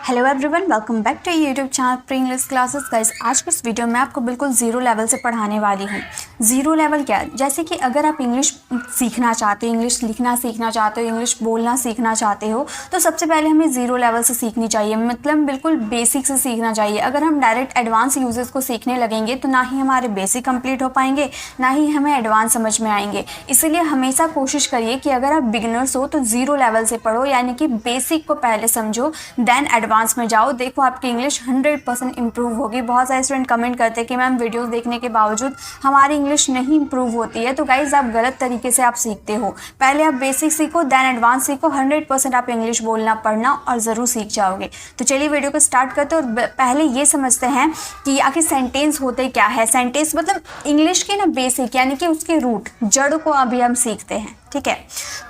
Hello everyone, welcome back to YouTube channel pre English classes. Guys, आज के इस video में आपको बिल्कुल ज़ीरो लेवल से पढ़ाने वाली हूँ। ज़ीरो लेवल क्या है? जैसे कि अगर आप इंग्लिश सीखना चाहते हो, इंग्लिश लिखना सीखना चाहते हो, इंग्लिश बोलना सीखना चाहते हो, तो सबसे पहले हमें ज़ीरो लेवल से सीखनी चाहिए, मतलब बिल्कुल बेसिक से सीखना चाहिए। अगर हम डायरेक्ट एडवांस यूजेस को सीखने लगेंगे तो ना ही हमारे बेसिक कंप्लीट हो पाएंगे, ना ही हमें एडवांस समझ में आएंगे। इसीलिए हमेशा कोशिश करिए कि अगर आप बिगिनर्स हो तो ज़ीरो लेवल से पढ़ो, यानी कि बेसिक को पहले समझो, देन एडवांस में जाओ। देखो आपकी इंग्लिश 100% इंप्रूव होगी। बहुत सारे स्टूडेंट कमेंट करते हैं कि मैम वीडियोस देखने के बावजूद हमारी इंग्लिश नहीं इंप्रूव होती है। तो गाइज, आप गलत तरीके से आप सीखते हो। पहले आप बेसिक सीखो, देन एडवांस सीखो। 100% आप इंग्लिश बोलना पढ़ना और ज़रूर सीख जाओगे। तो चलिए वीडियो को स्टार्ट करते हैं और पहले ये समझते हैं कि आखिर सेंटेंस होते क्या है। सेंटेंस मतलब इंग्लिश की ना बेसिक, यानी कि उसके रूट, जड़ को अभी हम सीखते हैं। ठीक है,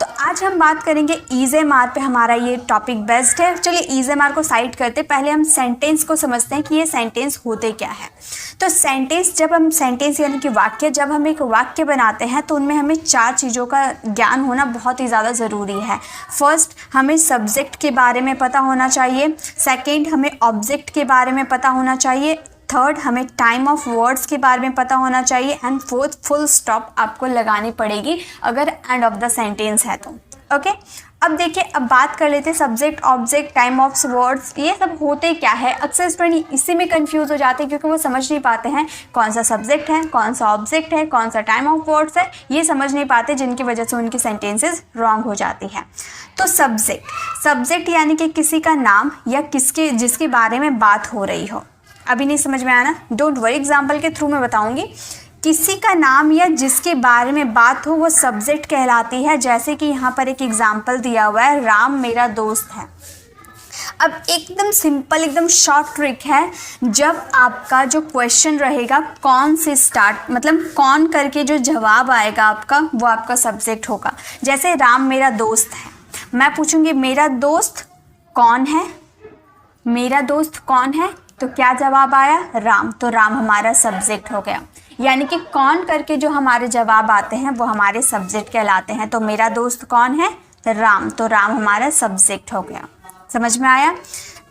तो आज हम बात करेंगे ईजेएमआर पे। हमारा ये टॉपिक बेस्ट है। चलिए ईजेएमआर को साइड करते, पहले हम सेंटेंस को समझते हैं कि ये सेंटेंस होते क्या है। तो सेंटेंस, जब हम सेंटेंस यानी कि वाक्य, जब हम एक वाक्य बनाते हैं तो उनमें हमें 4 चीज़ों का ज्ञान होना बहुत ही ज़्यादा ज़रूरी है। फर्स्ट, हमें सब्जेक्ट के बारे में पता होना चाहिए। सेकेंड, हमें ऑब्जेक्ट के बारे में पता होना चाहिए। थर्ड, हमें टाइम ऑफ वर्ड्स के बारे में पता होना चाहिए। एंड फोर्थ, फुल स्टॉप आपको लगानी पड़ेगी अगर एंड ऑफ द सेंटेंस है तो। ओके, अब देखिए, अब बात कर लेते हैं subject, object, time of words, ये सब होते क्या है। अक्सर स्टूडेंट इसी में कंफ्यूज हो जाते हैं क्योंकि वो समझ नहीं पाते हैं कौन सा सब्जेक्ट है, कौन सा ऑब्जेक्ट है, कौन सा टाइम ऑफ वर्ड्स है। ये समझ नहीं पाते, जिनकी वजह से उनकी सेंटेंसेस रॉन्ग हो जाती है। तो सब्जेक्ट यानी कि किसी का नाम या जिसके बारे में बात हो रही हो। अभी नहीं समझ में आया ना, डोंट वरी, एग्जाम्पल के थ्रू मैं बताऊंगी। किसी का नाम या जिसके बारे में बात हो वो सब्जेक्ट कहलाती है। जैसे कि यहाँ पर एक एग्जाम्पल दिया हुआ है, राम मेरा दोस्त है। अब एकदम सिंपल, एकदम शॉर्ट ट्रिक है। जब आपका जो क्वेश्चन रहेगा कौन से स्टार्ट, मतलब कौन करके जो जवाब आएगा आपका, वो आपका सब्जेक्ट होगा। जैसे राम मेरा दोस्त है, मैं पूछूंगी मेरा दोस्त कौन है, मेरा दोस्त कौन है, तो क्या जवाब आया? राम। तो राम हमारा सब्जेक्ट हो गया। यानी कि कौन करके जो हमारे जवाब आते हैं वो हमारे सब्जेक्ट कहलाते हैं। तो मेरा दोस्त कौन है? राम। तो राम हमारा सब्जेक्ट हो गया। समझ में आया?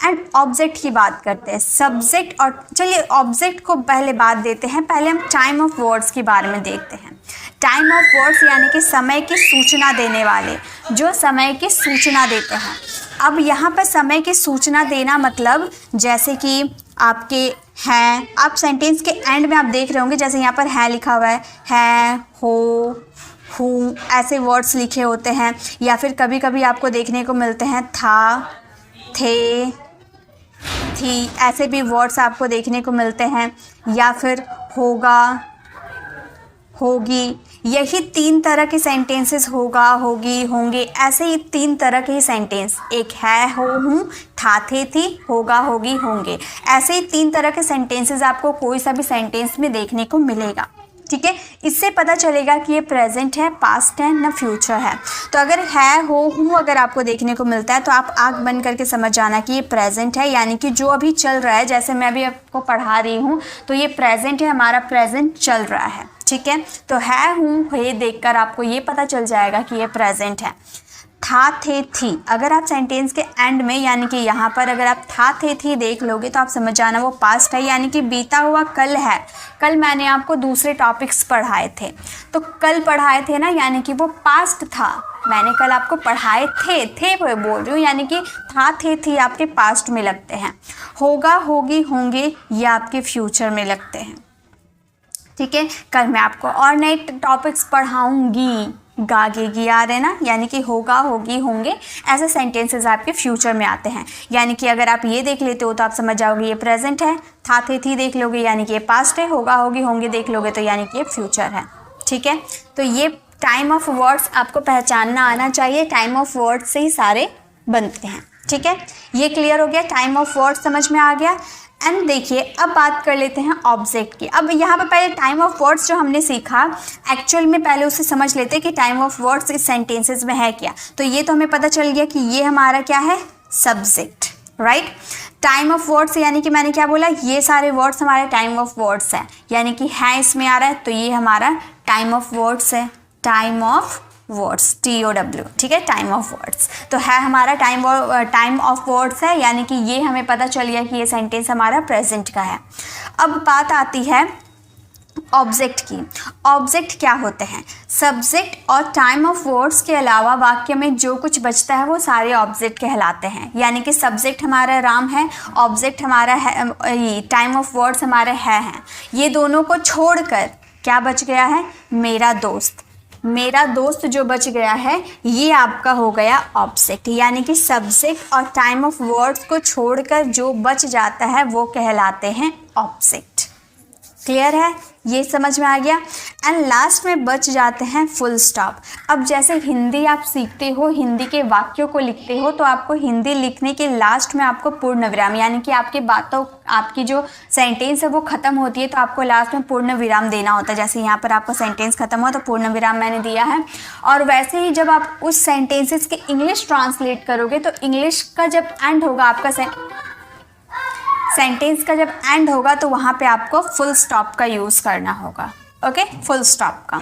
एंड ऑब्जेक्ट की बात करते हैं, सब्जेक्ट। और चलिए ऑब्जेक्ट को पहले बात देते हैं। पहले हम टाइम ऑफ वर्ड्स के बारे में देखते हैं। टाइम ऑफ वर्ड्स यानी कि समय की सूचना देने वाले, जो समय की सूचना देते हैं। अब यहाँ पर समय की सूचना देना मतलब जैसे कि आपके हैं, आप सेंटेंस के एंड में आप देख रहे होंगे, जैसे यहाँ पर है लिखा हुआ है, हो, हूँ, ऐसे वर्ड्स लिखे होते हैं। या फिर कभी कभी आपको देखने को मिलते हैं था, थे, थी, ऐसे भी वर्ड्स आपको देखने को मिलते हैं। या फिर होगा, होगी। यही 3 तरह के सेंटेंसेस, होगा, होगी, होंगे, ऐसे ही 3 तरह के ही सेंटेंस। एक है, हो, हूँ, था, थे, थी, होगा, होगी, होंगे, ऐसे ही 3 तरह के सेंटेंसेस आपको कोई सा भी सेंटेंस में देखने को मिलेगा। ठीक है, इससे पता चलेगा कि ये प्रेजेंट है, पास्ट है, ना फ्यूचर है। तो अगर है, हो, हूँ अगर आपको देखने को मिलता है तो आप आँख बंद करके समझ जाना कि ये प्रेजेंट है, यानी कि जो अभी चल रहा है। जैसे मैं अभी आपको पढ़ा रही हूँ तो ये प्रेजेंट है, हमारा प्रेजेंट चल रहा है। ठीक है, तो है, हूँ, ये देखकर आपको ये पता चल जाएगा कि ये प्रेजेंट है। था, थे, थी, अगर आप सेंटेंस के एंड में यानी कि यहाँ पर अगर आप था, थे, थी देख लोगे तो आप समझ जाना वो पास्ट है, यानी कि बीता हुआ कल है। कल मैंने आपको दूसरे टॉपिक्स पढ़ाए थे, तो कल पढ़ाए थे ना, यानी कि वो पास्ट था। मैंने कल आपको पढ़ाए थे बोल रही हूँ, यानी कि था, थे, थी आपके पास्ट में लगते हैं। होगा, होगी, होंगे ये आपके फ्यूचर में लगते हैं। ठीक है, कल मैं आपको और नए टॉपिक्स पढ़ाऊंगी। गागेगी आ रहे ना, यानी कि होगा, होगी, होंगे, ऐसे सेंटेंसेस आपके फ्यूचर में आते हैं। यानी कि अगर आप ये देख लेते हो तो आप समझ जाओगे ये प्रेजेंट है। था, थे, थी देख लोगे यानी कि ये पास्ट है। होगा, होगी, होंगे देख लोगे तो यानी कि ये फ्यूचर है। ठीक है, तो ये टाइम ऑफ वर्ड्स आपको पहचानना आना चाहिए। टाइम ऑफ वर्ड्स से ही सारे बनते हैं। ठीक है, ये क्लियर हो गया, टाइम ऑफ वर्ड्स समझ में आ गया। एंड देखिए, अब बात कर लेते हैं ऑब्जेक्ट की। अब यहाँ पर पहले टाइम ऑफ वर्ड्स जो हमने सीखा, एक्चुअल में पहले उसे समझ लेते हैं कि टाइम ऑफ वर्ड्स इस सेंटेंसेस में है क्या। तो ये तो हमें पता चल गया कि ये हमारा क्या है, subject, right. Time of words यानी कि मैंने क्या बोला, ये सारे वर्ड्स हमारे टाइम ऑफ वर्ड्स हैं, यानी कि है इसमें आ रहा है तो ये हमारा टाइम ऑफ वर्ड्स है। टाइम ऑफ वर्ड्स, TOW, ठीक है, टाइम ऑफ वर्ड्स। तो है हमारा टाइम ऑफ वर्ड्स है, यानी कि ये हमें पता चल गया कि ये सेंटेंस हमारा प्रेजेंट का है। अब बात आती है ऑब्जेक्ट की। ऑब्जेक्ट क्या होते हैं? सब्जेक्ट और टाइम ऑफ वर्ड्स के अलावा वाक्य में जो कुछ बचता है वो सारे ऑब्जेक्ट कहलाते हैं। यानी कि सब्जेक्ट हमारा राम है, ऑब्जेक्ट हमारा है, टाइम ऑफ वर्ड्स हमारे हैं। ये दोनों को छोड़कर क्या बच गया है? मेरा दोस्त। मेरा दोस्त जो बच गया है ये आपका हो गया ऑब्जेक्ट। यानी कि सब्जेक्ट और टाइम ऑफ वर्ड्स को छोड़कर जो बच जाता है वो कहलाते हैं ऑब्जेक्ट। क्लियर है? ये समझ में आ गया। एंड लास्ट में बच जाते हैं फुल स्टॉप। अब जैसे हिंदी आप सीखते हो, हिंदी के वाक्यों को लिखते हो, तो आपको हिंदी लिखने के लास्ट में आपको पूर्ण विराम, यानी कि आपकी जो सेंटेंस है वो ख़त्म होती है तो आपको लास्ट में पूर्ण विराम देना होता है। जैसे यहाँ पर आपका सेंटेंस ख़त्म हुआ तो पूर्ण विराम मैंने दिया है। और वैसे ही जब आप उस सेंटेंसेस के इंग्लिश ट्रांसलेट करोगे तो इंग्लिश का जब एंड होगा, आपका सेंटेंस का जब एंड होगा तो वहाँ पे आपको फुल स्टॉप का यूज़ करना होगा। ओके, फुल स्टॉप का।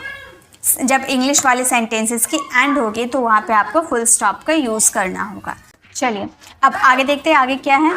जब इंग्लिश वाले सेंटेंसेस की एंड होगी तो वहाँ पे आपको फुल स्टॉप का यूज़ करना होगा। चलिए अब आगे देखते हैं आगे क्या है।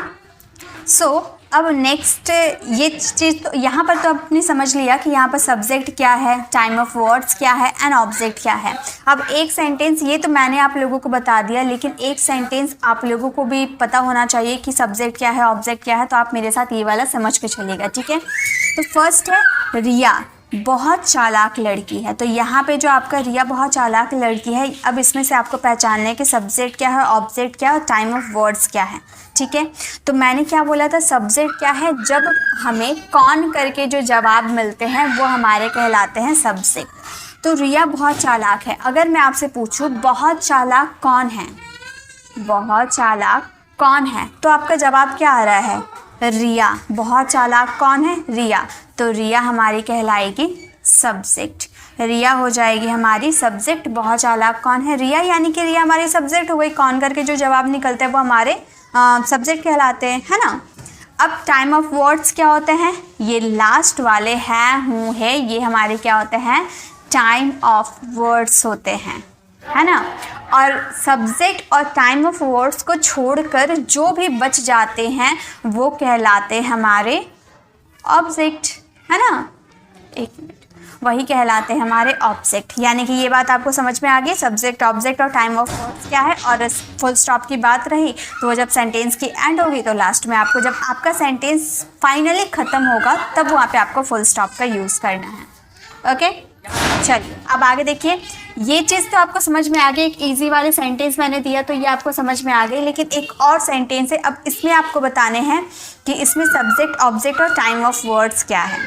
अब नेक्स्ट ये चीज़ तो यहाँ पर तो आपने समझ लिया कि यहाँ पर सब्जेक्ट क्या है, टाइम ऑफ वर्ड्स क्या है एंड ऑब्जेक्ट क्या है। अब एक सेंटेंस, ये तो मैंने आप लोगों को बता दिया, लेकिन एक सेंटेंस आप लोगों को भी पता होना चाहिए कि सब्जेक्ट क्या है, ऑब्जेक्ट क्या है। तो आप मेरे साथ ये वाला समझ के चलिएगा, ठीक है। तो फर्स्ट है रिया बहुत चालाक लड़की है। तो यहाँ पे जो आपका रिया बहुत चालाक लड़की है, अब इसमें से आपको पहचानना है कि सब्जेक्ट क्या है, ऑब्जेक्ट क्या है और टाइम ऑफ वर्ड्स क्या है, ठीक है। तो मैंने क्या बोला था, सब्जेक्ट क्या है? जब हमें कौन करके जो जवाब मिलते हैं वो हमारे कहलाते हैं सब्जेक्ट। तो रिया बहुत चालाक है। अगर मैं आपसे पूछूं बहुत चालाक कौन है, बहुत चालाक कौन है, तो आपका जवाब क्या आ रहा है? रिया। बहुत चालाक कौन है? रिया। तो रिया हमारी कहलाएगी सब्जेक्ट। रिया हो जाएगी हमारी सब्जेक्ट। बहुत चालाक कौन है? रिया, यानी कि रिया हमारी सब्जेक्ट हो गई। कौन करके जो जवाब निकलते हैं वो हमारे सब्जेक्ट कहलाते हैं, है ना। अब टाइम ऑफ वर्ड्स क्या होते हैं? ये लास्ट वाले हैं, हूँ, है, ये हमारे क्या होते हैं? टाइम ऑफ वर्ड्स होते हैं, है ना। और सब्जेक्ट और टाइम ऑफ वर्ड्स को छोड़कर जो भी बच जाते हैं वो कहलाते हैं हमारे ऑब्जेक्ट, है ना। एक मिनट, वही कहलाते हैं हमारे ऑब्जेक्ट। यानी कि ये बात आपको समझ में आ गई, सब्जेक्ट, ऑब्जेक्ट और टाइम ऑफ वर्ड्स क्या है। और फुल स्टॉप की बात रही तो जब सेंटेंस की एंड होगी तो लास्ट में आपको, जब आपका सेंटेंस फाइनली ख़त्म होगा तब वहाँ पे आपको फुल स्टॉप का यूज़ करना है। ओके, चलिए अब आगे देखिए। ये चीज़ तो आपको समझ में आ गई, एक इजी वाले सेंटेंस मैंने दिया तो ये आपको समझ में आ गई। लेकिन एक और सेंटेंस है, अब इसमें आपको बताने हैं कि इसमें सब्जेक्ट, ऑब्जेक्ट और टाइम ऑफ वर्ड्स क्या है।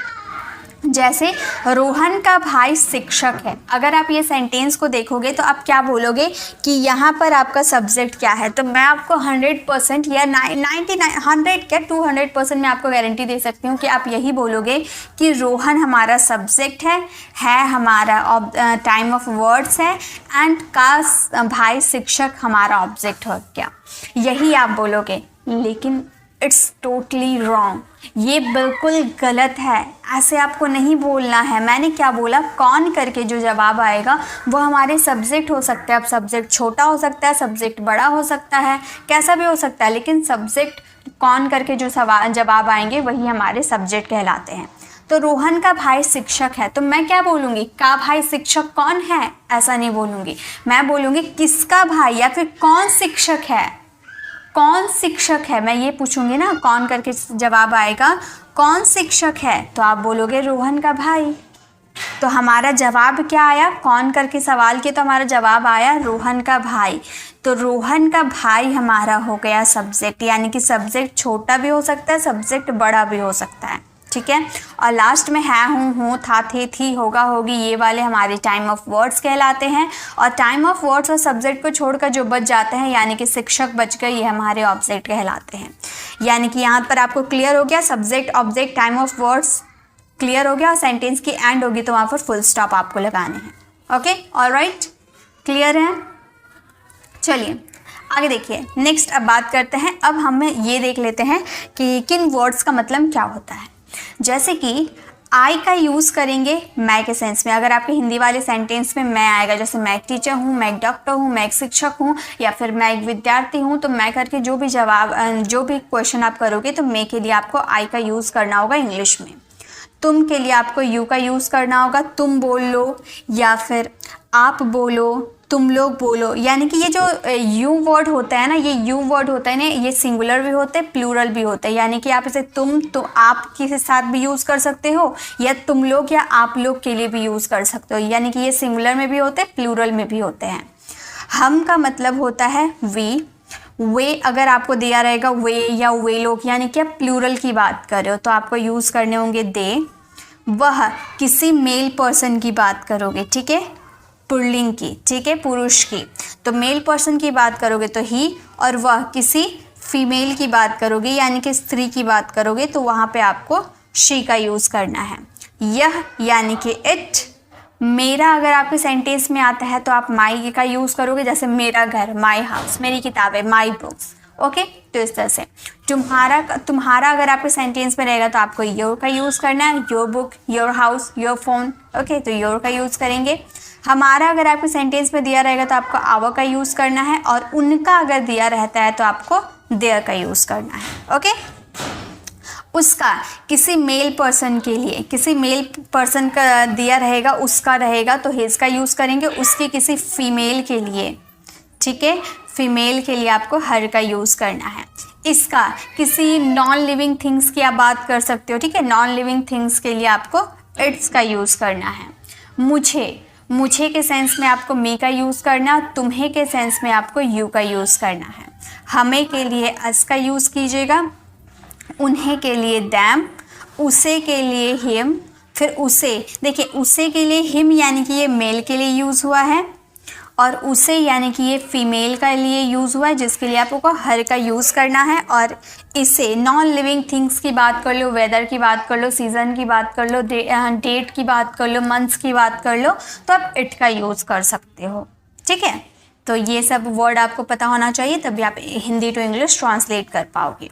जैसे रोहन का भाई शिक्षक है। अगर आप ये सेंटेंस को देखोगे तो आप क्या बोलोगे कि यहाँ पर आपका सब्जेक्ट क्या है। तो मैं आपको 100% या 100 क्या 200% मैं आपको गारंटी दे सकती हूँ कि आप यही बोलोगे कि रोहन हमारा सब्जेक्ट है हमारा टाइम ऑफ वर्ड्स है एंड का भाई शिक्षक हमारा ऑब्जेक्ट हो क्या, यही आप बोलोगे। लेकिन इट्स टोटली रॉन्ग, ये बिल्कुल गलत है। ऐसे आपको नहीं बोलना है। मैंने क्या बोला, कौन करके जो जवाब आएगा वो हमारे सब्जेक्ट हो सकता है। अब सब्जेक्ट छोटा हो सकता है, सब्जेक्ट बड़ा हो सकता है, कैसा भी हो सकता है, लेकिन सब्जेक्ट कौन करके जो जवाब आएंगे वही हमारे सब्जेक्ट कहलाते हैं। तो रोहन का भाई शिक्षक है, तो मैं क्या बोलूँगी, का भाई शिक्षक कौन है, ऐसा नहीं बोलूँगी। मैं बोलूँगी किसका भाई या फिर कौन शिक्षक है, कौन शिक्षक है, मैं ये पूछूंगी ना। कौन करके जवाब आएगा, कौन शिक्षक है, तो आप बोलोगे रोहन का भाई। तो हमारा जवाब क्या आया, कौन करके सवाल के, तो हमारा जवाब आया रोहन का भाई। तो रोहन का भाई हमारा हो गया सब्जेक्ट। यानी कि सब्जेक्ट छोटा भी हो सकता है, सब्जेक्ट बड़ा भी हो सकता है, ठीक है। और लास्ट में है, हूँ, था, थे, थी, होगा, होगी, ये वाले हमारे टाइम ऑफ वर्ड्स कहलाते हैं। और टाइम ऑफ वर्ड्स और सब्जेक्ट को छोड़कर जो बच जाते हैं, यानी कि शिक्षक बच गए, ये हमारे ऑब्जेक्ट कहलाते हैं। यानी कि यहाँ पर आपको क्लियर हो गया, subject, object, time of words clear हो गया। और सेंटेंस की एंड होगी तो वहाँ पर फुल स्टॉप आपको लगाने हैं। ओके, ऑलराइट, क्लियर है। चलिए आगे देखिए। नेक्स्ट अब बात करते हैं, अब हमें ये देख लेते हैं कि किन वर्ड्स का मतलब क्या होता है। जैसे कि आई का यूज़ करेंगे मैं के सेंस में। अगर आपके हिंदी वाले सेंटेंस में मैं आएगा, जैसे मैं एक टीचर हूँ, मैं एक डॉक्टर हूँ, मैं एक शिक्षक हूँ, या फिर मैं एक विद्यार्थी हूँ, तो मैं करके जो भी क्वेश्चन आप करोगे तो मैं के लिए आपको आई का यूज़ करना होगा इंग्लिश में। तुम के लिए आपको यू का यूज़ करना होगा, तुम बोल लो या फिर आप बोलो, तुम लोग बोलो। यानी कि ये जो यू वर्ड होता है ना, ये यू वर्ड होता है ना, ये सिंगुलर भी होते हैं, प्लूरल भी होते हैं। यानी कि आप इसे तुम तो आप के साथ भी यूज़ कर सकते हो, या तुम लोग या आप लोग के लिए भी यूज़ कर सकते हो। यानी कि ये सिंगुलर में भी होते हैं, प्लूरल में भी होते हैं। हम का मतलब होता है वी। वे अगर आपको दिया रहेगा वे या वे लोग, यानी कि आप प्लूरल की बात कर रहे हो, तो आपको यूज़ करने होंगे दे। वह किसी मेल पर्सन की बात करोगे, ठीक है, पुल्लिंग की, ठीक है, पुरुष की, तो मेल पर्सन की बात करोगे तो ही, और वह किसी फीमेल की बात करोगे यानी कि स्त्री की बात करोगे तो वहाँ पे आपको शी का यूज़ करना है। यह यानी कि इट। मेरा अगर आपके सेंटेंस में आता है तो आप माई का यूज़ करोगे, जैसे मेरा घर, माई हाउस, मेरी किताबें, माई बुक्स। ओके, तो इस तरह से तुम्हारा अगर आपके सेंटेंस में रहेगा तो आपको योर का यूज़ करना है, your book, your house, your phone. Okay, तो योर का यूज़ करेंगे। हमारा अगर आपके सेंटेंस में दिया रहेगा तो आपको आवर का यूज़ करना है, और उनका अगर दिया रहता है तो आपको देयर का यूज़ करना है। ओके, उसका किसी मेल पर्सन के लिए, किसी मेल पर्सन का दिया रहेगा, उसका रहेगा तो हिज का यूज़ करेंगे। उसकी किसी फीमेल के लिए, ठीक है, फीमेल के लिए आपको हर का यूज़ करना है। इसका किसी नॉन लिविंग थिंग्स की आप बात कर सकते हो, ठीक है, नॉन लिविंग थिंग्स के लिए आपको इट्स का यूज़ करना है। मुझे के सेंस में आपको मी का यूज़ करना, तुम्हें के सेंस में आपको यू का यूज़ करना है। हमें के लिए अस का यूज़ कीजिएगा, उन्हें के लिए दैम, उसे के लिए हिम। फिर उसे, देखिए उसे के लिए हिम यानी कि ये मेल के लिए यूज़ हुआ है, और उसे यानी कि ये फीमेल का लिए यूज़ हुआ है, जिसके लिए आपको हर का यूज़ करना है। और इसे नॉन लिविंग थिंग्स की बात कर लो, वेदर की बात कर लो, सीज़न की बात कर लो, डेट की बात कर लो, मंथ्स की बात कर लो, तो आप इट का यूज़ कर सकते हो, ठीक है। तो ये सब वर्ड आपको पता होना चाहिए, तभी आप हिंदी टू इंग्लिश ट्रांसलेट कर पाओगे।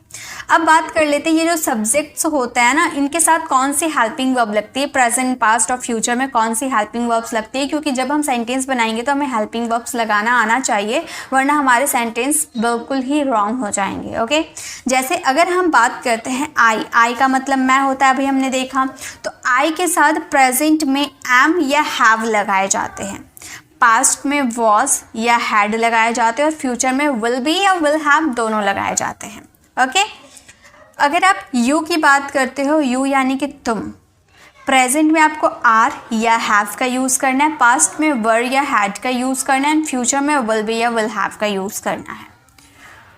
अब बात कर लेते हैं ये जो सब्जेक्ट्स होता है ना, इनके साथ कौन सी हेल्पिंग वर्ब लगती है, प्रेजेंट, पास्ट और फ्यूचर में कौन सी हेल्पिंग वर्ब्स लगती है। क्योंकि जब हम सेंटेंस बनाएंगे तो हमें हेल्पिंग वर्ब्स लगाना आना चाहिए, वरना हमारे सेंटेंस बिल्कुल ही रॉन्ग हो जाएंगे। ओके, जैसे अगर हम बात करते हैं आई का मतलब मैं होता है, अभी हमने देखा, तो आई के साथ प्रेजेंट में एम या हैव लगाए जाते हैं, पास्ट में वॉज या हैड लगाए जाते हैं, और फ्यूचर में विल बी या विल हैव दोनों लगाए जाते हैं। ओके, अगर आप यू की बात करते हो, यू यानी कि तुम, प्रेजेंट में आपको आर या हैव का यूज़ करना है, पास्ट में वर या हैड का यूज़ करना है, एंड फ्यूचर में विल बी या विल हैव का यूज़ करना है।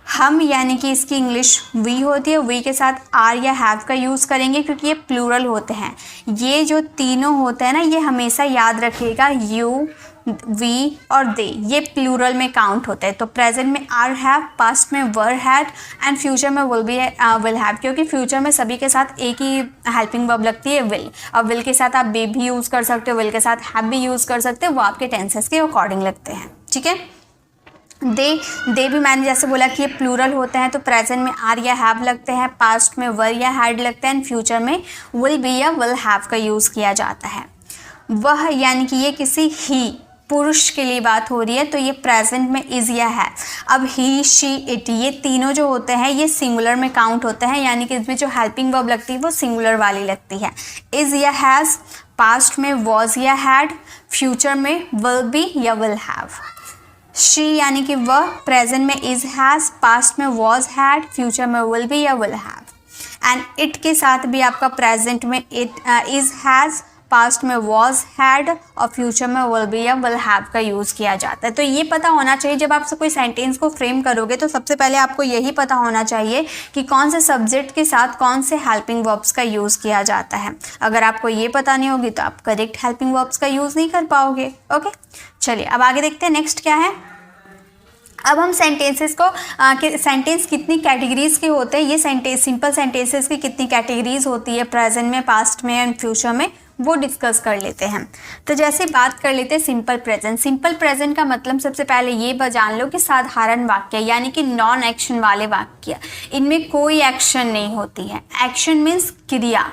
हम यानी कि इसकी इंग्लिश वी होती है, वी के साथ आर या हैव का यूज़ करेंगे क्योंकि ये प्लूरल होते हैं। ये जो तीनों होते हैं ना, ये हमेशा याद रखिएगा, यू, वी और दे, ये प्लूरल में काउंट होते हैं। तो प्रेजेंट में आर हैव, पास्ट में वर हैड, एंड फ्यूचर में विल बी विल हैव, क्योंकि फ्यूचर में सभी के साथ एक ही हेल्पिंग वर्ब लगती है, विल। और विल के साथ आप बी भी यूज़ कर सकते हो, विल के साथ हैव भी यूज़ कर सकते हो, वो आपके टेंसेस के अकॉर्डिंग लगते हैं, ठीक है। दे भी मैंने जैसे बोला कि ये प्लूरल होते हैं, तो प्रेजेंट में आर या हैव लगते हैं, पास्ट में वर या हैड लगते हैं, एंड फ्यूचर में विल बी या विल हैव का यूज़ किया जाता है। वह यानी कि ये किसी ही पुरुष के लिए बात हो रही है, तो ये प्रेजेंट में इज या है। अब ही, शी, इट, ये तीनों जो होते हैं ये सिंगुलर में काउंट होते हैं, यानी कि इसमें जो हेल्पिंग वर्ब लगती है वो सिंगुलर वाली लगती है। इज या हैज़, पास्ट में वॉज या हैड, फ्यूचर में विल बी या विल हैव। शी यानी कि वह, प्रेजेंट में इज हैज़, पास्ट में वॉज हैड, फ्यूचर में विल बी या विल हैव। एंड इट के साथ भी आपका प्रेजेंट में इट इज हैज़, पास्ट में वॉज हैड, और फ्यूचर में विल बी या विल हैव का यूज़ किया जाता है। तो ये पता होना चाहिए, जब आप कोई सेंटेंस को फ्रेम करोगे तो सबसे पहले आपको यही पता होना चाहिए कि कौन से सब्जेक्ट के साथ कौन से हेल्पिंग वर्ब्स का यूज़ किया जाता है। अगर आपको ये पता नहीं होगी तो आप करेक्ट हेल्पिंग वर्ब्स का यूज़ नहीं कर पाओगे। ओके, चलिए अब आगे देखते हैं नेक्स्ट क्या है। अब हम सेंटेंसेस को सेंटेंस कितनी कैटेगरीज के होते हैं, ये सिंपल सेंटेंसेस की कितनी कैटेगरीज होती है प्रेजेंट में, पास्ट में एंड फ्यूचर में, वो डिस्कस कर लेते हैं। तो जैसे बात कर लेते हैं सिंपल प्रेजेंट। सिंपल प्रेजेंट का मतलब सबसे पहले ये जान लो कि साधारण वाक्य, यानी कि नॉन एक्शन वाले वाक्य, इनमें कोई एक्शन नहीं होती है। एक्शन मीन्स क्रिया।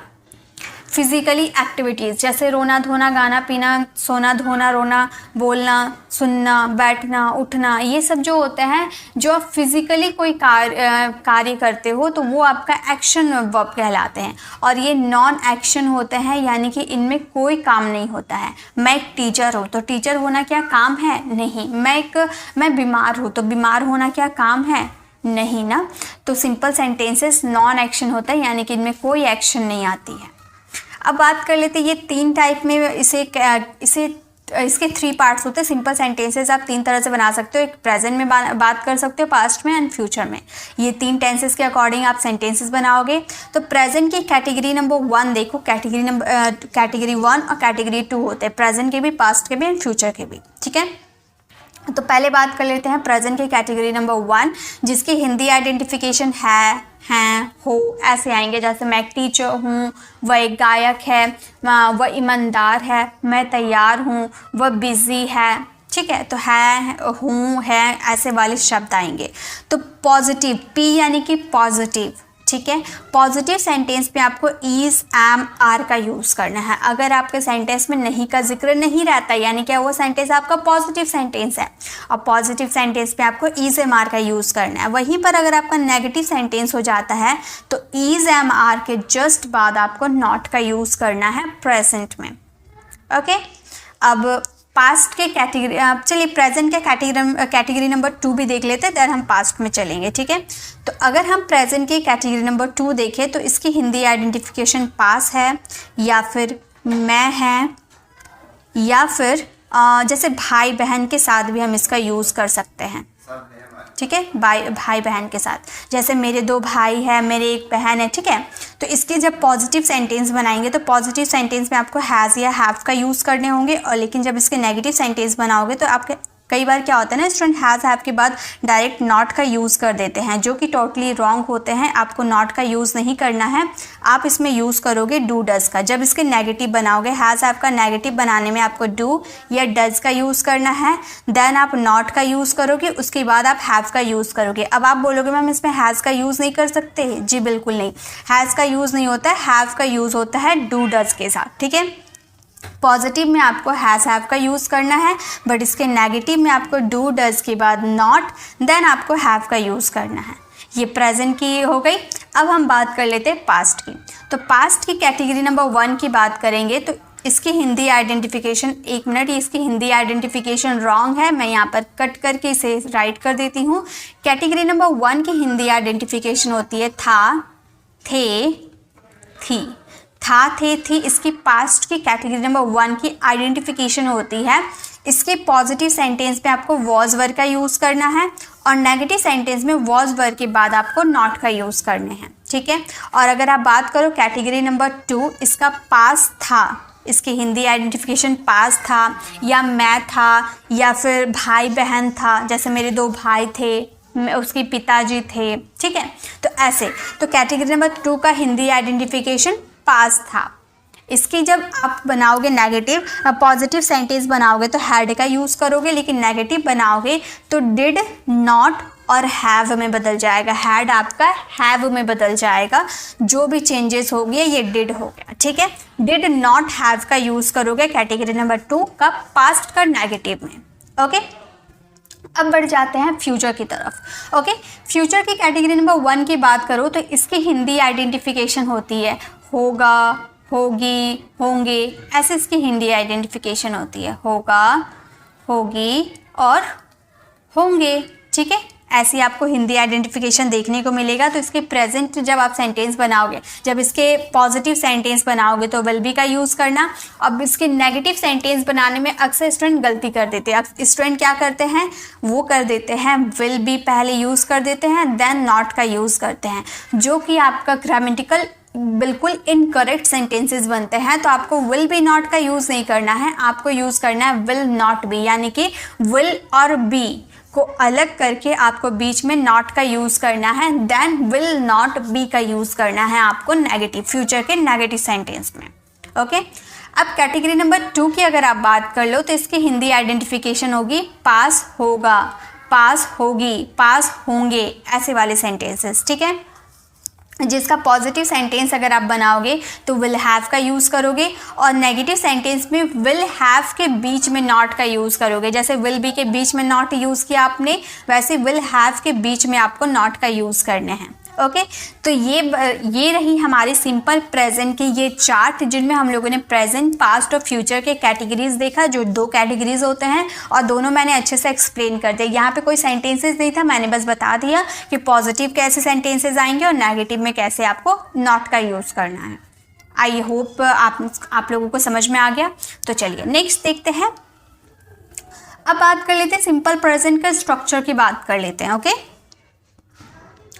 फिजिकली एक्टिविटीज़ जैसे रोना धोना गाना पीना सोना धोना रोना बोलना सुनना बैठना उठना, ये सब जो होते हैं जो आप फिजिकली कोई कार्य करते हो तो वो आपका एक्शन वर्ब कहलाते हैं। और ये नॉन एक्शन होते हैं, यानी कि इनमें कोई काम नहीं होता है। मैं एक टीचर हूँ तो टीचर होना क्या काम है? नहीं। मैं बीमार हूँ तो बीमार होना क्या काम है? नहीं ना। तो सिंपल सेंटेंसेस नॉन एक्शन होता है, यानी कि इनमें कोई एक्शन नहीं आती है। अब बात कर लेते हैं ये 3 टाइप में इसके 3 पार्ट्स होते हैं। सिंपल सेंटेंसेस आप 3 तरह से बना सकते हो, एक प्रेजेंट में बात कर सकते हो, पास्ट में एंड फ्यूचर में। ये 3 टेंसेस के अकॉर्डिंग आप सेंटेंसेस बनाओगे। तो प्रेजेंट की कैटेगरी नंबर 1 देखो, कैटेगरी 1 और कैटेगरी 2 होते हैं, प्रेजेंट के भी, पास्ट के भी एंड फ्यूचर के भी। ठीक है, तो पहले बात कर लेते हैं प्रेजेंट की कैटेगरी नंबर 1, जिसकी हिंदी आइडेंटिफिकेशन है, हैं, हो, ऐसे आएंगे। जैसे मैं एक टीचर हूँ, वह एक गायक है, वह ईमानदार है, मैं तैयार हूँ, वह बिज़ी है। ठीक है, तो है, हूँ, है, ऐसे वाले शब्द आएंगे। तो पॉजिटिव, पी यानी कि पॉजिटिव। ठीक है, पॉजिटिव सेंटेंस में आपको इज़, एम, आर का यूज़ करना है। अगर आपके सेंटेंस में नहीं का जिक्र नहीं रहता, यानी कि वो सेंटेंस आपका पॉजिटिव सेंटेंस है, और पॉजिटिव सेंटेंस में आपको इज़, एम, आर का यूज़ करना है। वहीं पर अगर आपका नेगेटिव सेंटेंस हो जाता है तो इज़, एम, आर के जस्ट बाद आपको नॉट का यूज़ करना है प्रेजेंट में। ओके, अब पास्ट के कैटेगरी, चलिए प्रेजेंट के कैटेगरी नंबर 2 भी देख लेते हैं, देन हम पास्ट में चलेंगे। ठीक है, तो अगर हम प्रेजेंट की कैटेगरी नंबर 2 देखें तो इसकी हिंदी आइडेंटिफिकेशन पास है, या फिर मैं है, या फिर जैसे भाई बहन के साथ भी हम इसका यूज़ कर सकते हैं। ठीक है, भाई बहन के साथ, जैसे मेरे 2 भाई हैं, मेरे एक बहन है। ठीक है, तो इसके जब पॉजिटिव सेंटेंस बनाएंगे तो पॉजिटिव सेंटेंस में आपको हैज़ या हैव का यूज़ करने होंगे, और लेकिन जब इसके नेगेटिव सेंटेंस बनाओगे तो आपके कई बार क्या होता है ना, स्टूडेंट हैज़ हैव के बाद डायरेक्ट नॉट का यूज़ कर देते हैं, जो कि टोटली रॉन्ग होते हैं। आपको नॉट का यूज़ नहीं करना है, आप इसमें यूज़ करोगे डू डज का। जब इसके नेगेटिव बनाओगे, हैज़ हैव का नेगेटिव बनाने में आपको डू या डज का यूज़ करना है, देन आप नॉट का यूज़ करोगे, उसके बाद आप हैव का यूज़ करोगे। अब आप बोलोगे मैम इसमें हैज़ का यूज़ नहीं कर सकते? जी बिल्कुल नहीं, हैज़ का यूज़ नहीं होता है, हैव का यूज़ होता है डू डज के साथ। ठीक है, पॉजिटिव में आपको हैज़ हैव का यूज़ करना है, बट इसके नेगेटिव में आपको डू डज के बाद नॉट, देन आपको हैव का यूज़ करना है। ये प्रेजेंट की हो गई। अब हम बात कर लेते हैं पास्ट की। तो पास्ट की कैटेगरी नंबर 1 की बात करेंगे तो इसकी हिंदी आइडेंटिफिकेशन, 1 मिनट, इसकी हिंदी आइडेंटिफिकेशन रॉन्ग है, मैं यहाँ पर कट करके इसे राइट कर देती हूँ। कैटेगरी नंबर 1 की हिंदी आइडेंटिफिकेशन होती है था, थे, थी। था, थे, थी इसकी पास्ट की कैटेगरी नंबर 1 की आइडेंटिफिकेशन होती है। इसके पॉजिटिव सेंटेंस में आपको वॉज वर्ब का यूज़ करना है, और नेगेटिव सेंटेंस में वॉज वर्ब के बाद आपको नॉट का यूज़ करने हैं। ठीक है, और अगर आप बात करो कैटेगरी नंबर 2, इसका पास था, इसकी हिंदी आइडेंटिफिकेशन पास था, या मैं था, या फिर भाई बहन था, जैसे मेरे 2 भाई थे, उसके पिताजी थे। ठीक है, तो ऐसे, तो कैटेगरी नंबर 2 का हिंदी आइडेंटिफिकेशन पास था। इसकी जब आप बनाओगे नेगेटिव, पॉजिटिव सेंटेंस बनाओगे तो हैड का यूज़ करोगे, लेकिन नेगेटिव बनाओगे तो डिड, नॉट और हैव में बदल जाएगा। हैड आपका हैव में बदल जाएगा, जो भी चेंजेस हो गए ये डिड हो गया। ठीक है, डिड नॉट हैव का यूज़ करोगे कैटेगरी नंबर 2 का पास्ट का नेगेटिव में। ओके, अब बढ़ जाते हैं फ्यूचर की तरफ। ओके, फ्यूचर की कैटेगरी नंबर 1 की बात करो तो इसकी हिंदी आइडेंटिफिकेशन होती है होगा, होगी, होंगे, ऐसे इसकी हिंदी आइडेंटिफिकेशन होती है, होगा, होगी और होंगे। ठीक है, ऐसी आपको हिंदी आइडेंटिफिकेशन देखने को मिलेगा। तो इसके प्रेजेंट जब आप सेंटेंस बनाओगे, जब इसके पॉजिटिव सेंटेंस बनाओगे तो विल बी का यूज़ करना। अब इसके नेगेटिव सेंटेंस बनाने में अक्सर स्टूडेंट गलती कर देते हैं। स्टूडेंट क्या करते हैं, वो कर देते हैं विल बी पहले यूज़ कर देते हैं, देन नॉट का यूज़ करते हैं, जो कि आपका ग्रामेटिकल बिल्कुल इनकरेक्ट सेंटेंसेस बनते हैं। तो आपको विल बी नॉट का यूज़ नहीं करना है, आपको यूज़ करना है विल नॉट बी, यानी कि विल और बी को अलग करके आपको बीच में नॉट का यूज़ करना है, देन विल नॉट बी का यूज़ करना है आपको नेगेटिव, फ्यूचर के नेगेटिव सेंटेंस में। ओके, अब कैटेगरी नंबर 2 की अगर आप बात कर लो तो इसकी हिंदी आइडेंटिफिकेशन होगी पास होगा, पास होगी, पास होंगे, ऐसे वाले सेंटेंसेस। ठीक है, जिसका पॉजिटिव सेंटेंस अगर आप बनाओगे तो विल हैव का यूज़ करोगे, और नेगेटिव सेंटेंस में विल हैव के बीच में नॉट का यूज़ करोगे। जैसे विल बी के बीच में नॉट यूज़ किया आपने, वैसे विल हैव के बीच में आपको नॉट का यूज़ करने हैं। ओके, तो ये रही हमारी सिंपल प्रेजेंट की ये चार्ट, जिनमें हम लोगों ने प्रेजेंट, पास्ट और फ्यूचर के कैटेगरीज देखा, जो 2 कैटेगरीज होते हैं, और दोनों मैंने अच्छे से एक्सप्लेन कर दिया। यहाँ पे कोई सेंटेंसेस नहीं था, मैंने बस बता दिया कि पॉजिटिव कैसे सेंटेंसेस आएंगे और नेगेटिव में कैसे आपको नॉट का यूज़ करना है। आई होप आप लोगों को समझ में आ गया। तो चलिए नेक्स्ट देखते हैं। अब बात कर लेते हैं सिंपल प्रेजेंट का स्ट्रक्चर की बात कर लेते हैं। ओके,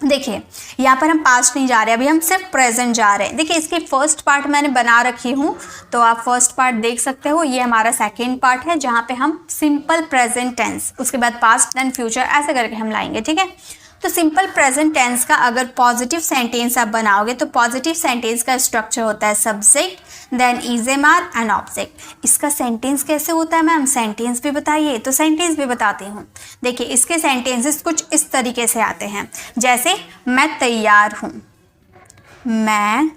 देखिए यहाँ पर हम पास्ट नहीं जा रहे, अभी हम सिर्फ प्रेजेंट जा रहे हैं। देखिए इसकी फर्स्ट पार्ट मैंने बना रखी हूँ, तो आप फर्स्ट पार्ट देख सकते हो। ये हमारा सेकंड पार्ट है, जहाँ पे हम सिंपल प्रेजेंट टेंस, उसके बाद पास्ट देन फ्यूचर, ऐसे करके हम लाएंगे। ठीक है, तो सिंपल प्रेजेंट टेंस का अगर पॉजिटिव सेंटेंस आप बनाओगे तो पॉजिटिव सेंटेंस का स्ट्रक्चर होता है subject, then is am are and object. इसका सेंटेंस कैसे होता है मैम? सेंटेंस भी बताइए, तो सेंटेंस भी बताती हूँ। देखिए इसके सेंटेंसेस कुछ इस तरीके से आते हैं, जैसे मैं तैयार हूँ, मैं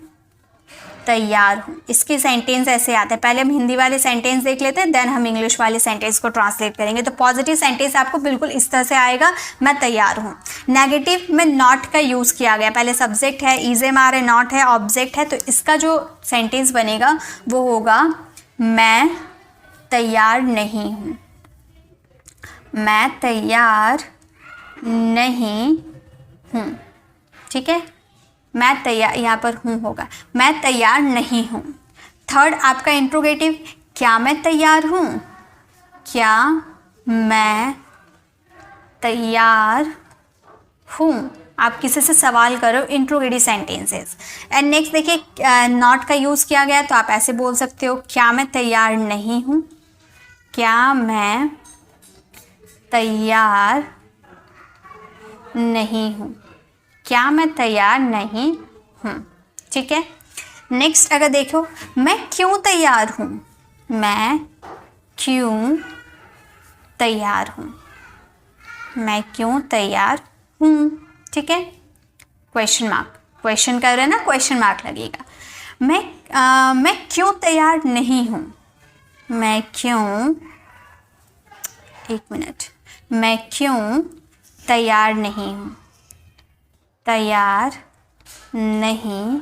तैयार हूँ। इसके सेंटेंस ऐसे आते हैं। पहले हम हिंदी वाले सेंटेंस देख लेते हैं, देन हम इंग्लिश वाले सेंटेंस को ट्रांसलेट करेंगे। तो पॉजिटिव सेंटेंस आपको बिल्कुल इस तरह से आएगा, मैं तैयार हूँ। नेगेटिव में नॉट का यूज़ किया गया, पहले सब्जेक्ट है, इज एम आर है, नॉट है, ऑब्जेक्ट है, तो इसका जो सेंटेंस बनेगा वो होगा मैं तैयार नहीं हूँ, मैं तैयार नहीं हूँ। ठीक है, मैं तैयार, यहाँ पर हूँ होगा, मैं तैयार नहीं हूँ। थर्ड आपका इंट्रोगेटिव, क्या मैं तैयार हूँ, क्या मैं तैयार हूँ। आप किसी से सवाल करो, इंट्रोगेटिव सेंटेंसेस। एंड नेक्स्ट देखिए नॉट का यूज़ किया गया, तो आप ऐसे बोल सकते हो, क्या मैं तैयार नहीं हूँ, क्या मैं तैयार नहीं हूँ, क्या मैं तैयार नहीं हूँ। ठीक है, नेक्स्ट अगर देखो, मैं क्यों तैयार हूँ, मैं क्यों तैयार हूँ, मैं क्यों तैयार हूँ। ठीक है, क्वेश्चन मार्क, क्वेश्चन कर रहे हैं ना, क्वेश्चन मार्क लगेगा। मैं क्यों तैयार नहीं हूँ, मैं क्यों, एक मिनट, मैं क्यों तैयार नहीं हूँ, तैयार नहीं।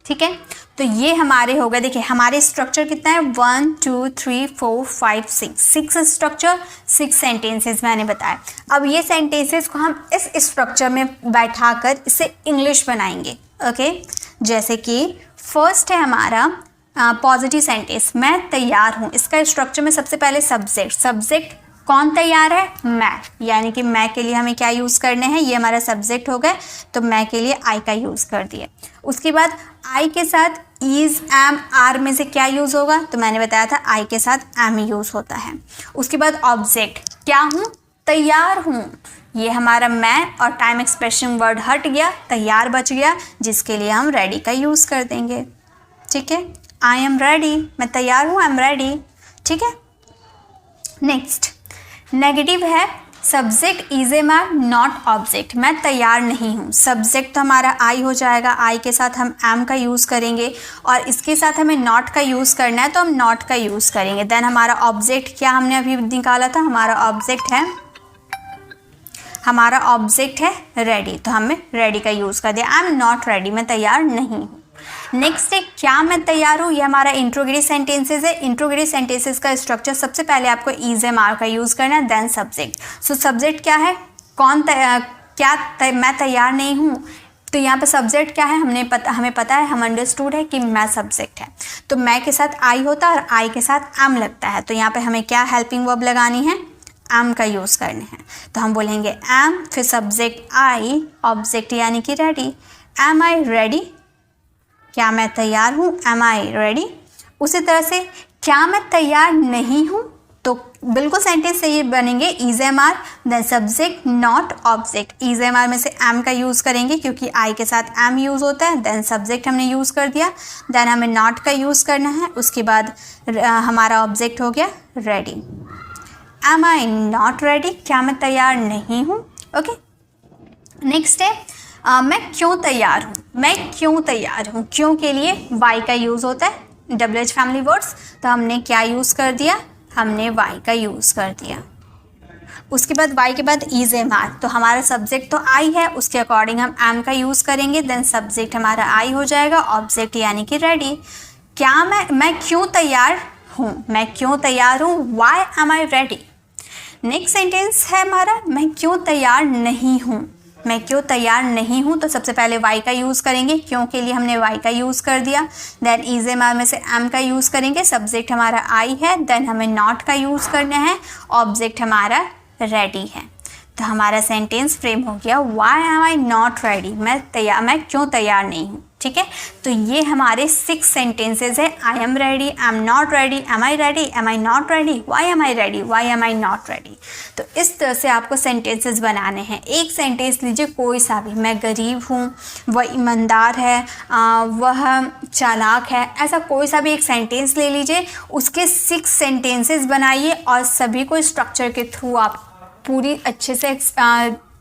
ठीक है, तो ये हमारे हो गए। देखिए हमारे स्ट्रक्चर कितना है, 1 2 3 4 5 6 स्ट्रक्चर, 6 सेंटेंसेस मैंने बताया। अब ये सेंटेंसेस को हम इस स्ट्रक्चर में बैठाकर इसे इंग्लिश बनाएंगे। ओके, जैसे कि फर्स्ट है हमारा पॉजिटिव सेंटेंस, मैं तैयार हूँ। इसका स्ट्रक्चर में सबसे पहले सब्जेक्ट कौन तैयार है, मैं, यानी कि मैं के लिए हमें क्या यूज़ करने हैं, ये हमारा सब्जेक्ट हो गए, तो मैं के लिए आई का यूज़ कर दिया। उसके बाद आई के साथ इज, एम, आर में से क्या यूज़ होगा, तो मैंने बताया था आई के साथ एम यूज़ होता है। उसके बाद ऑब्जेक्ट, क्या हूँ, तैयार हूँ, ये हमारा मैं और टाइम एक्सप्रेशन वर्ड हट गया, तैयार बच गया, जिसके लिए हम रेडी का यूज़ कर देंगे। ठीक है, आई एम रेडी, मैं तैयार हूँ, आई एम रेडी। ठीक है, नेक्स्ट नेगेटिव है subject is am are not object, मैं तैयार नहीं हूँ। सब्जेक्ट तो हमारा आई हो जाएगा, आई के साथ हम एम का यूज़ करेंगे, और इसके साथ हमें नॉट का यूज़ करना है, तो हम नॉट का यूज़ करेंगे। देन हमारा ऑब्जेक्ट क्या हमने अभी निकाला था, हमारा ऑब्जेक्ट है रेडी, तो हमें रेडी का यूज़ कर दिया। आई एम नॉट रेडी, मैं तैयार नहीं हूँ। नेक्स्ट है क्या मैं तैयार हूँ, ये हमारा इंट्रोगेटिव सेंटेंसेस है। इंट्रोगेटिव सेंटेंसेस का स्ट्रक्चर सबसे पहले आपको इज एम आर का यूज़ करना है, देन सब्जेक्ट। सो सब्जेक्ट क्या है, मैं तैयार नहीं हूँ, तो यहाँ पे सब्जेक्ट क्या है, हमें पता है, हम अंडरस्टूड है कि मैं सब्जेक्ट है, तो मैं के साथ आई होता है और आई के साथ एम लगता है, तो यहाँ पे हमें क्या हेल्पिंग वर्ब लगानी है, एम का यूज़ करने हैं। तो हम बोलेंगे एम, फिर सब्जेक्ट आई, ऑब्जेक्ट यानी कि रेडी। एम आई रेडी, क्या मैं तैयार हूँ, एम आई रेडी। उसी तरह से क्या मैं तैयार नहीं हूँ, तो बिल्कुल सेंटेंस सही बनेंगे, is am are then subject not object. Is am are में से एम का यूज़ करेंगे क्योंकि आई के साथ एम यूज़ होता है, देन सब्जेक्ट हमने यूज़ कर दिया, देन हमें नॉट का यूज़ करना है, उसके बाद हमारा ऑब्जेक्ट हो गया ready. Am I not ready, क्या मैं तैयार नहीं हूँ। ओके, नेक्स्ट है मैं क्यों तैयार हूँ। मैं क्यों तैयार हूँ, क्यों के लिए वाई का यूज़ होता है, WH फैमिली वर्ड्स। तो हमने क्या यूज़ कर दिया, हमने वाई का यूज़ कर दिया। उसके बाद वाई के बाद इज एम आर, तो हमारा सब्जेक्ट तो आई है, उसके अकॉर्डिंग हम एम का यूज़ करेंगे, देन सब्जेक्ट हमारा आई हो जाएगा, ऑब्जेक्ट यानी कि रेडी। क्या मैं क्यों तैयार हूँ, मैं क्यों तैयार हूँ, why am I ready. Next sentence है हमारा मैं क्यों तैयार नहीं हूँ। मैं क्यों तैयार नहीं हूँ, तो सबसे पहले वाई का यूज़ करेंगे, क्यों के लिए हमने वाई का यूज़ कर दिया। देन इज एम आर में से एम का यूज़ करेंगे, सब्जेक्ट हमारा आई है, देन हमें नॉट का यूज़ करना है, ऑब्जेक्ट हमारा रेडी है। तो हमारा सेंटेंस फ्रेम हो गया why am I not ready, मैं क्यों तैयार नहीं हूँ। ठीक है, तो ये हमारे 6 सेंटेंसेस है। I am ready, I am not ready, am I ready, am I not ready, why am I ready, why am I not ready. तो इस तरह से आपको सेंटेंसेस बनाने हैं। एक सेंटेंस लीजिए कोई सा भी, मैं गरीब हूँ, वह ईमानदार है, वह चालाक है, ऐसा कोई सा भी एक सेंटेंस ले लीजिए, उसके 6 सेंटेंसेस बनाइए और सभी को स्ट्रक्चर के थ्रू आप पूरी अच्छे से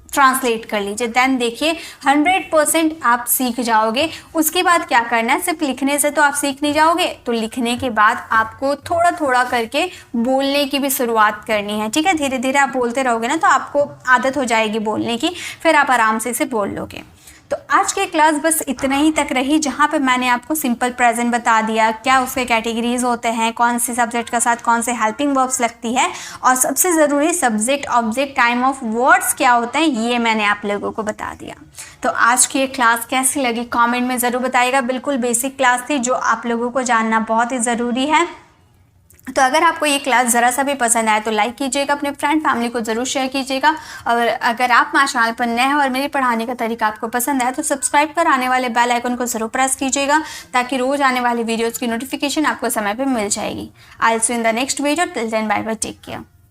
ट्रांसलेट कर लीजिए। देन देखिए 100% आप सीख जाओगे। उसके बाद क्या करना है, सिर्फ लिखने से तो आप सीख नहीं जाओगे, तो लिखने के बाद आपको थोड़ा थोड़ा करके बोलने की भी शुरुआत करनी है। ठीक है, धीरे धीरे आप बोलते रहोगे ना तो आपको आदत हो जाएगी बोलने की, फिर आप आराम से इसे बोल लोगे। तो आज की क्लास बस इतना ही तक रही, जहाँ पे मैंने आपको सिंपल प्रेजेंट बता दिया, क्या उसके कैटेगरीज होते हैं, कौन से सब्जेक्ट का साथ कौन से हेल्पिंग वर्ब्स लगती है, और सबसे ज़रूरी subject object time of words क्या होते हैं, ये मैंने आप लोगों को बता दिया। तो आज की ये क्लास कैसी लगी कमेंट में ज़रूर बताइएगा। बिल्कुल बेसिक क्लास थी जो आप लोगों को जानना बहुत ही ज़रूरी है। तो अगर आपको ये क्लास ज़रा सा भी पसंद आए तो लाइक कीजिएगा, अपने फ्रेंड फैमिली को ज़रूर शेयर कीजिएगा। और अगर आप मेरे चैनल पर नए हैं और मेरे पढ़ाने का तरीका आपको पसंद आए तो सब्सक्राइब कर आने वाले बेल आइकन को ज़रूर प्रेस कीजिएगा, ताकि रोज़ आने वाली वीडियोज़ की नोटिफिकेशन आपको समय पर मिल जाएगी। I will see you in the next video, till then bye bye, take care.